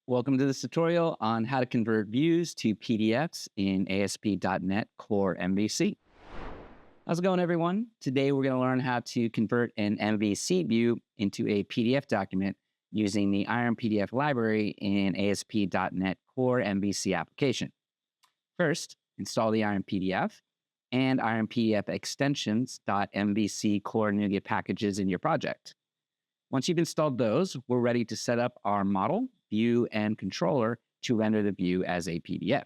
Welcome to this tutorial on how to convert views to PDFs in ASP.NET Core MVC. How's it going, everyone? Today, we're going to learn how to convert an MVC view into a PDF document using the IronPDF library in ASP.NET Core MVC application. First, install the IronPDF and IronPDF extensions.mvc core NuGet packages in your project. Once you've installed those, we're ready to set up our model, view, and controller to render the view as a PDF.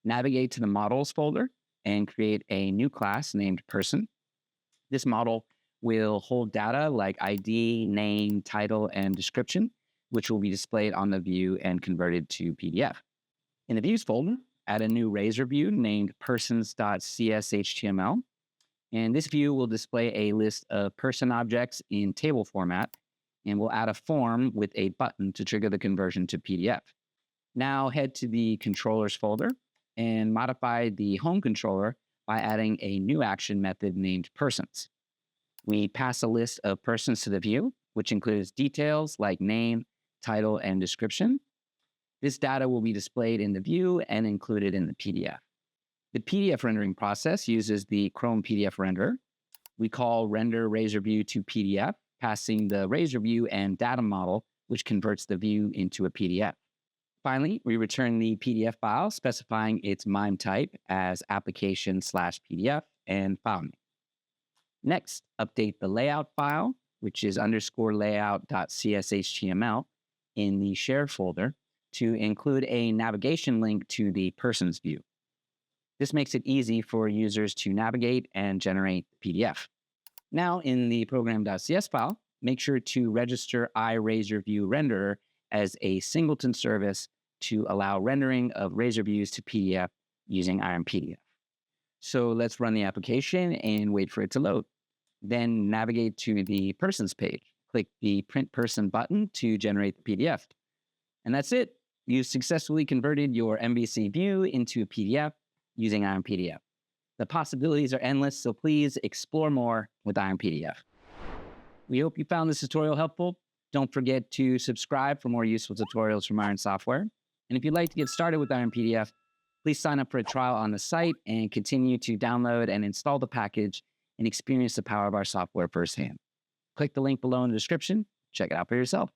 Navigate to the Models folder and create a new class named Person. This model will hold data like ID, name, title, and description, which will be displayed on the view and converted to PDF. In the Views folder, add a new Razor view named Persons.CSHTML. And this view will display a list of person objects in table format, and we'll add a form with a button to trigger the conversion to PDF. Now head to the Controllers folder and modify the Home controller by adding a new action method named Persons. We pass a list of persons to the view, which includes details like name, title, and description. This data will be displayed in the view and included in the PDF. The PDF rendering process uses the Chrome PDF renderer. We call RenderRazorViewToPdf, passing the Razor view and data model, which converts the view into a PDF. Finally, we return the PDF file specifying its MIME type as application/PDF and file name. Next, update the layout file, which is _layout.cshtml in the shared folder to include a navigation link to the persons view. This makes it easy for users to navigate and generate the PDF. Now, in the Program.cs file, make sure to register IRazorViewRenderer as a singleton service to allow rendering of Razor views to PDF using IronPDF. So let's run the application and wait for it to load. Then navigate to the Persons page. Click the Print Person button to generate the PDF. And that's it. You've successfully converted your MVC view into a PDF using IronPDF. The possibilities are endless, so please explore more with IronPDF. We hope you found this tutorial helpful. Don't forget to subscribe for more useful tutorials from Iron Software. And if you'd like to get started with IronPDF, please sign up for a trial on the site and continue to download and install the package and experience the power of our software firsthand. Click the link below in the description. Check it out for yourself.